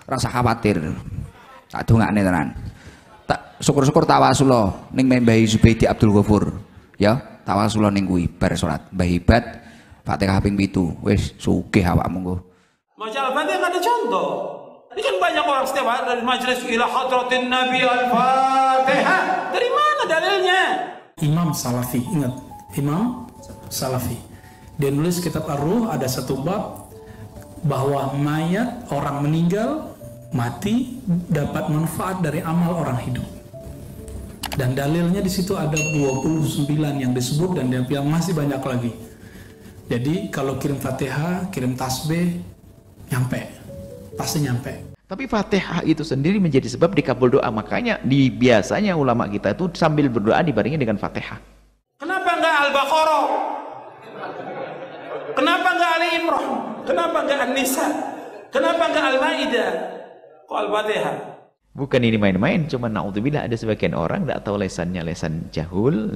rasa khawatir. Tak dongakne tenan. Tak syukur-syukur tawasula ning Mbah Zubaidi Abdul Ghafur. Ya, tawasula ning kuwi bar salat. Mbah Hibat Fatihah ping 7. Wis sugih awakmu engko. Baca Al-Fatihah ada contoh. Ini kan banyak orang setiap hari dari majelis ila hadratin Nabi Al-Fatihah. Dari mana dalilnya? Imam Salafi, ingat, Imam Salafi. Dia nulis kitab Ar-Ruh, ada satu bab bahwa mayat orang meninggal mati dapat manfaat dari amal orang hidup. Dan dalilnya di situ ada 29 yang disebut dan dia bilang masih banyak lagi. Jadi kalau kirim Fatihah, kirim tasbih, nyampe, pasti nyampe. Tapi Fatihah itu sendiri menjadi sebab dikabul doa. Makanya biasanya ulama kita itu sambil berdoa dibarengi dengan Fatihah. Kenapa enggak Al-Baqarah? Kenapa enggak Ali Imran? Kenapa enggak An-Nisa? Kenapa enggak Al-Maidah? Kok Al-Fatihah? Bukan ini main-main, cuma naudzubillah ada sebagian orang tidak tahu lesannya, lesan jahul,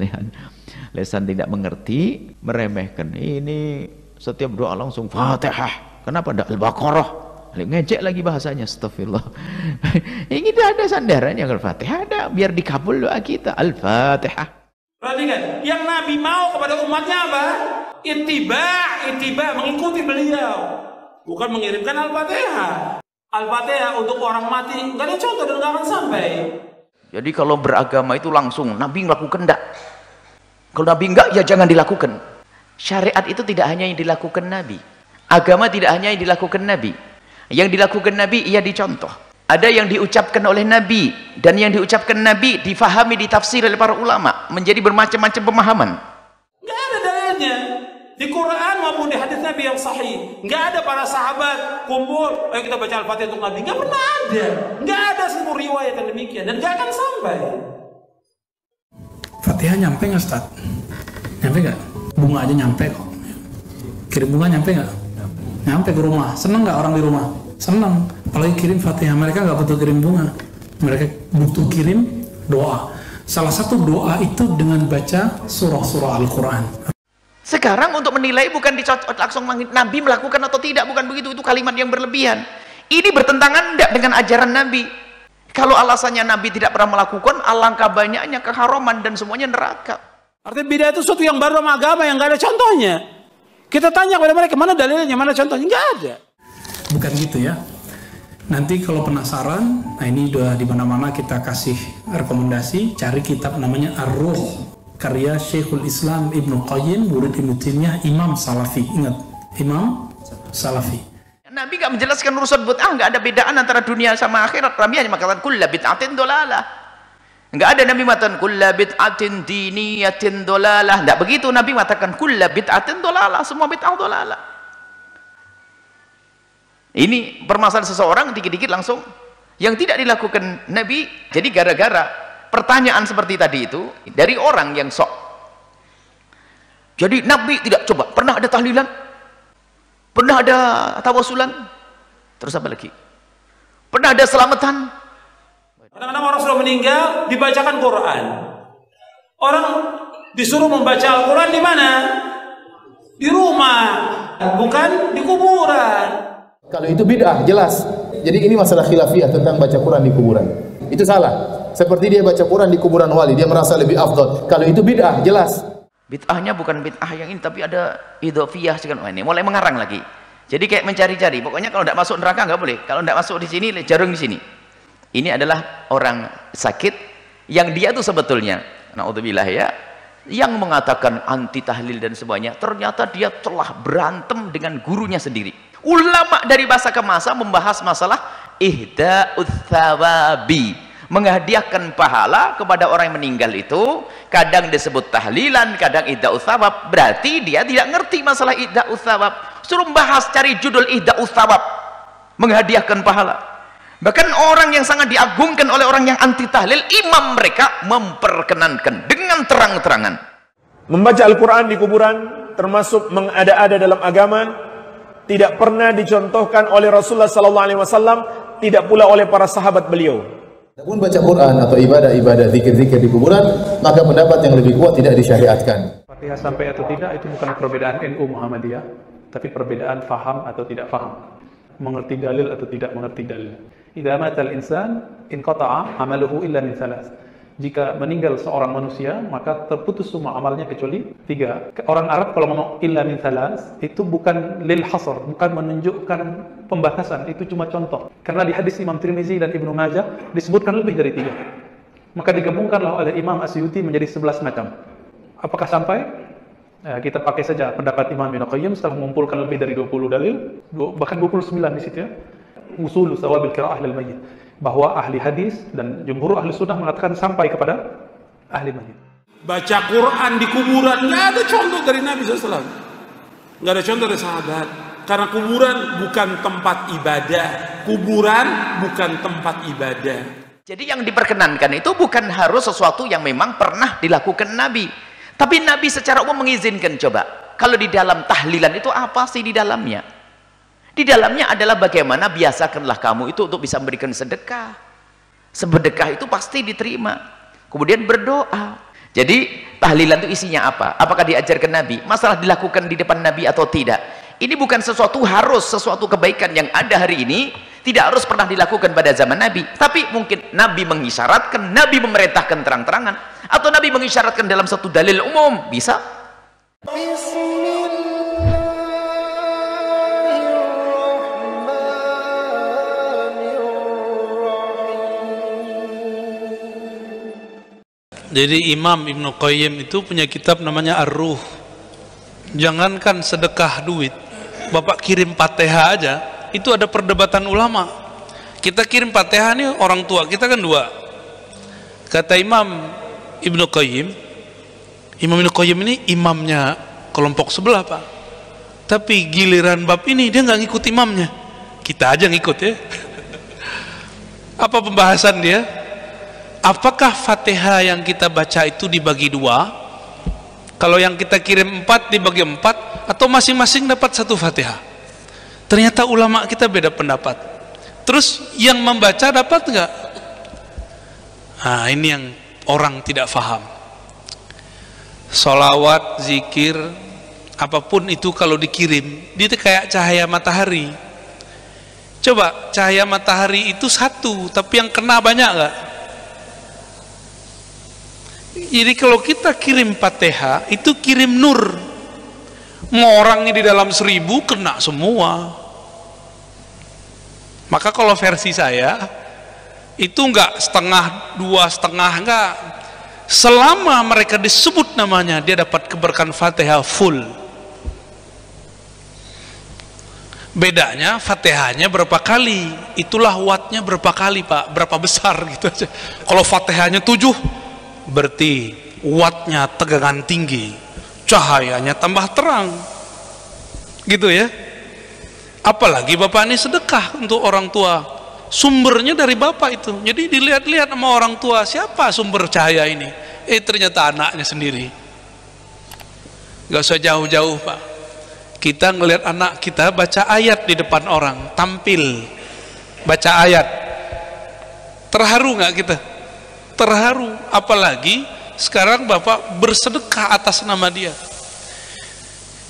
lesan tidak mengerti, meremehkan. Ini setiap doa langsung Fatihah. Kenapa tidak Al-Baqarah? Ngejek lagi bahasanya, astagfirullah. Ini tidak ada sandarannya. Al-Fatihah ada, biar dikabul doa kita. Al-Fatihah. Perhatikan, yang Nabi mau kepada umatnya apa? Ittiba, mengikuti beliau. Bukan mengirimkan Al-Fatihah. Al-Fatihah untuk orang mati nggak ada contoh dan nggak akan sampai. Jadi kalau beragama itu langsung Nabi melakukan enggak. Kalau Nabi enggak, ya jangan dilakukan. Syariat itu tidak hanya yang dilakukan Nabi. Agama tidak hanya yang dilakukan Nabi. Yang dilakukan Nabi ia dicontoh. Ada yang diucapkan oleh Nabi, dan yang diucapkan Nabi difahami, ditafsir oleh para ulama menjadi bermacam-macam pemahaman. Nggak ada dalilnya di Quran maupun di hadis Nabi yang sahih. Nggak ada para sahabat kumpul, ayo kita baca Al-Fatihah untuk Nabi. Nggak pernah ada. Nggak ada seluruh riwayat yang demikian dan nggak akan sampai. Fatihah nyampe nggak, Ustaz? Nyampe nggak? Bunga aja nyampe kok. Kirim bunga nyampe nggak? Nyampe ke rumah. Seneng nggak orang di rumah? Seneng. Apalagi kirim Fatihah. Mereka nggak butuh kirim bunga. Mereka butuh kirim doa. Salah satu doa itu dengan baca surah-surah Al-Quran. Sekarang untuk menilai bukan dicocok langsung Nabi melakukan atau tidak, bukan begitu. Itu kalimat yang berlebihan. Ini bertentangan tidak dengan ajaran Nabi. Kalau alasannya Nabi tidak pernah melakukan, alangkah banyaknya keharaman dan semuanya neraka. Artinya bid'ah itu sesuatu yang baru sama agama yang nggak ada contohnya. Kita tanya kepada mereka, mana dalilnya, mana contohnya? Nggak ada. Bukan gitu ya. Nanti kalau penasaran, nah ini udah di mana-mana kita kasih rekomendasi, cari kitab namanya Ar-Ruh, karya Syekhul Islam Ibnu Qayyim, murid Ibnu Taimiyah, Imam Salafi. Ingat, Imam Salafi. Nabi nggak menjelaskan urusan bid'ah, nggak ada bedaan antara dunia sama akhirat. Nabi hanya mengatakan kulla bid'atin dolalah. Nggak ada Nabi mengatakan kulla bid'atin diniyatin dolalah. Nggak begitu Nabi mengatakan kulla bid'atin dolalah. Semua bid'ah dolalah. Ini permasalahan seseorang dikit-dikit langsung yang tidak dilakukan Nabi. Jadi gara-gara pertanyaan seperti tadi itu dari orang yang sok. Jadi Nabi tidak coba. Pernah ada tahlilan? Pernah ada tawasulan? Terus apa lagi? Pernah ada selamatan? Kadang-kadang orang sudah meninggal dibacakan Quran. Orang disuruh membaca Al-Quran di mana? Di rumah, bukan di kuburan. Kalau itu bid'ah, jelas. Jadi ini masalah khilafiyah tentang baca Quran di kuburan. Itu salah. Seperti dia baca Quran di kuburan wali, dia merasa lebih afdal. Kalau itu bid'ah, jelas. Bid'ahnya bukan bid'ah yang ini, tapi ada idhofiyah. Ini mulai mengarang lagi. Jadi kayak mencari-cari. Pokoknya kalau tidak masuk neraka nggak boleh. Kalau tidak masuk di sini, jarum di sini. Ini adalah orang sakit yang dia tuh sebetulnya, naudzubillah ya, yang mengatakan anti tahlil dan sebagainya. Ternyata dia telah berantem dengan gurunya sendiri. Ulama dari masa ke masa membahas masalah ihda'ut thawabi, menghadiahkan pahala kepada orang yang meninggal itu. Kadang disebut tahlilan, kadang ihda'ut thawab. Berarti dia tidak ngerti masalah ihda'ut thawab. Suruh bahas, cari judul ihda'ut thawab, menghadiahkan pahala. Bahkan orang yang sangat diagungkan oleh orang yang anti tahlil, imam mereka memperkenankan dengan terang-terangan. Membaca Al-Quran di kuburan termasuk mengada-ada dalam agama. Tidak pernah dicontohkan oleh Rasulullah SAW, tidak pula oleh para sahabat beliau. Adapun baca Quran atau ibadah-ibadah zikir-zikir di kuburan, maka pendapat yang lebih kuat tidak disyariatkan. Fatihah sampai atau tidak itu bukan perbedaan NU Muhammadiyah, tapi perbedaan faham atau tidak faham, mengerti dalil atau tidak mengerti dalil. Idza matal insan inqata'a 'amaluhu illa min thalath. Jika meninggal seorang manusia, maka terputus semua amalnya kecuali 3. Orang Arab kalau ngomong illa min thalath, itu bukan lil hasr, bukan menunjukkan pembatasan, itu cuma contoh. Karena di hadis Imam Tirmizi dan Ibnu Majah disebutkan lebih dari 3. Maka digabungkanlah oleh Imam Asyuti menjadi 11 macam. Apakah sampai? Kita pakai saja pendapat Imam Ibnu Qayyim setelah mengumpulkan lebih dari 20 dalil, bahkan 29 di situ ya. Usul sawabil qiraah lil mayyit, bahwa ahli hadis dan jumhur ahli sunnah mengatakan sampai kepada ahli mayyit. Baca Quran di kuburan nggak ada contoh dari Nabi SAW, nggak ada contoh dari sahabat. Karena kuburan bukan tempat ibadah, kuburan bukan tempat ibadah. Jadi yang diperkenankan itu bukan harus sesuatu yang memang pernah dilakukan Nabi, tapi Nabi secara umum mengizinkan. Coba kalau di dalam tahlilan itu apa sih di dalamnya? Di dalamnya adalah bagaimana biasakanlah kamu itu untuk bisa memberikan sedekah. Sedekah itu pasti diterima. Kemudian berdoa. Jadi tahlilan itu isinya apa? Apakah diajarkan Nabi? Masalah dilakukan di depan Nabi atau tidak? Ini bukan sesuatu harus, sesuatu kebaikan yang ada hari ini tidak harus pernah dilakukan pada zaman Nabi. Tapi mungkin Nabi mengisyaratkan, Nabi memerintahkan terang-terangan, atau Nabi mengisyaratkan dalam satu dalil umum. Bisa? Jadi Imam Ibnu Qayyim itu punya kitab namanya Ar-Ruh. Jangankan sedekah duit, Bapak kirim Fatihah aja, itu ada perdebatan ulama. Kita kirim Fatihah nih orang tua kita kan 2. Kata Imam Ibnu Qayyim, Imam Ibnu Qayyim ini imamnya kelompok sebelah Pak. Tapi giliran bab ini dia nggak ngikut imamnya. Kita aja ngikut ya. Apa pembahasan dia? Apakah Fatihah yang kita baca itu dibagi 2? Kalau yang kita kirim 4 dibagi 4, atau masing-masing dapat 1 Fatihah? Ternyata ulama kita beda pendapat. Terus yang membaca dapat nggak? Nah, ini yang orang tidak faham. Sholawat, zikir, apapun itu kalau dikirim, dia kayak cahaya matahari. Coba cahaya matahari itu 1, tapi yang kena banyak nggak? Jadi kalau kita kirim Fatihah itu kirim nur. Mau orangnya di dalam 1000 kena semua. Maka kalau versi saya itu enggak setengah, 2,5, enggak. Selama mereka disebut namanya, dia dapat keberkahan Fatihah full. Bedanya Fatihahnya berapa kali, itulah wattnya berapa kali Pak, berapa besar gitu aja. Kalau Fatihahnya 7 berarti wattnya tegangan tinggi, cahayanya tambah terang gitu ya. Apalagi Bapak ini sedekah untuk orang tua, sumbernya dari Bapak itu. Jadi dilihat-lihat sama orang tua, siapa sumber cahaya ini? Ternyata anaknya sendiri. Gak usah jauh-jauh Pak, kita ngelihat anak kita baca ayat di depan orang, tampil baca ayat, terharu nggak kita? Terharu. Apalagi sekarang Bapak bersedekah atas nama dia.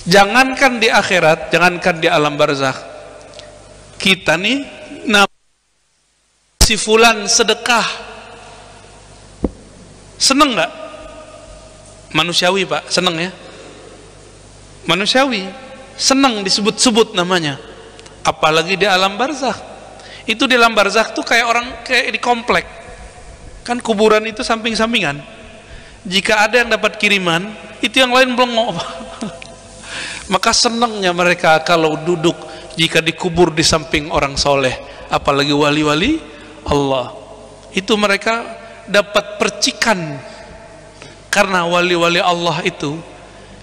Jangankan di akhirat, jangankan di alam barzakh, kita nih si fulan sedekah, seneng nggak? Manusiawi Pak, seneng ya, manusiawi, seneng disebut-sebut namanya. Apalagi di alam barzakh. Itu di alam barzakh tuh kayak orang kayak di komplek. Kan kuburan itu samping-sampingan. Jika ada yang dapat kiriman, itu yang lain belum. Maka senangnya mereka kalau duduk jika dikubur di samping orang soleh, apalagi wali-wali Allah. Itu mereka dapat percikan. Karena wali-wali Allah itu,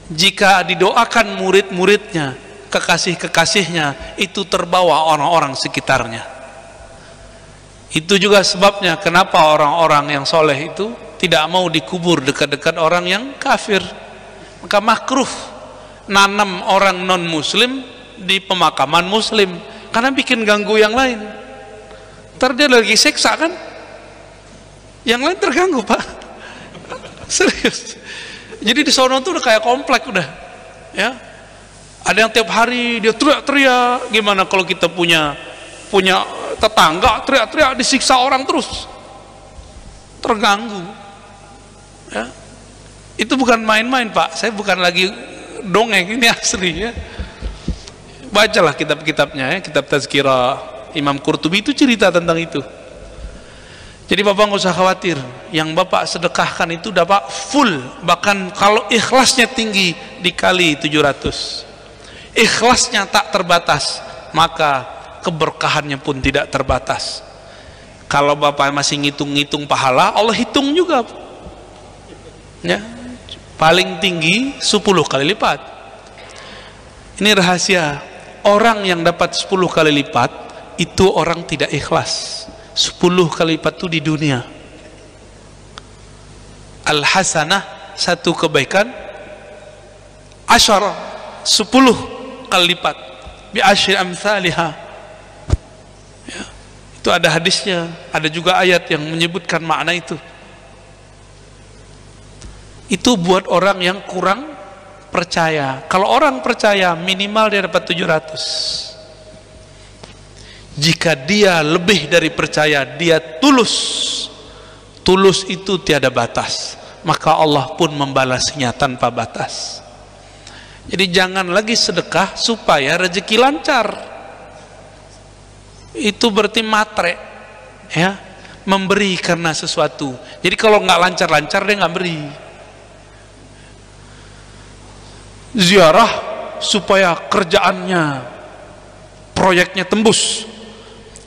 jika didoakan murid-muridnya, kekasih-kekasihnya, itu terbawa orang-orang sekitarnya. Itu juga sebabnya kenapa orang-orang yang soleh itu tidak mau dikubur dekat-dekat orang yang kafir. Maka makruh nanam orang non muslim di pemakaman muslim, karena bikin ganggu yang lain. Ntar dia lagi seksa kan, yang lain terganggu Pak. Serius. Jadi di sono tuh udah kayak komplek udah ya. Ada yang tiap hari dia teriak-teriak. Gimana kalau kita punya tetangga teriak-teriak disiksa orang terus, terganggu ya. Itu bukan main-main Pak, saya bukan lagi dongeng, ini asli ya. Bacalah kitab-kitabnya ya, kitab Tazkirah Imam Qurtubi itu cerita tentang itu. Jadi Bapak nggak usah khawatir, yang Bapak sedekahkan itu dapat full, bahkan kalau ikhlasnya tinggi dikali 700. Ikhlasnya tak terbatas, maka keberkahannya pun tidak terbatas. Kalau Bapak masih ngitung-ngitung pahala, Allah hitung juga ya, paling tinggi 10 kali lipat. Ini rahasia, orang yang dapat 10 kali lipat itu orang tidak ikhlas. 10 kali lipat itu di dunia. Al-hasanah, satu kebaikan, 10 kali lipat, bi asyri amsalihha ya. Itu ada hadisnya, ada juga ayat yang menyebutkan makna itu. Itu buat orang yang kurang percaya. Kalau orang percaya minimal dia dapat 700. Jika dia lebih dari percaya, dia tulus itu tiada batas, maka Allah pun membalasnya tanpa batas. Jadi jangan lagi sedekah supaya rezeki lancar, itu berarti matre ya, memberi karena sesuatu. Jadi kalau nggak lancar-lancar dia nggak beri. Ziarah supaya kerjaannya, proyeknya tembus,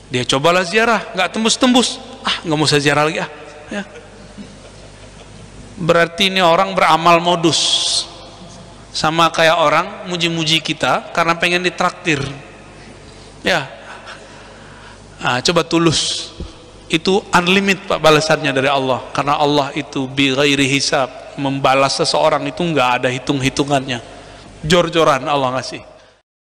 dia cobalah ziarah, nggak tembus-tembus, nggak mau saya ziarah lagi ya. Berarti ini orang beramal modus, sama kayak orang muji-muji kita karena pengen ditraktir ya. Coba tulus, itu unlimited Pak balasannya dari Allah, karena Allah itu bi ghairi hisab, membalas seseorang itu nggak ada hitung-hitungannya, jor-joran Allah ngasih.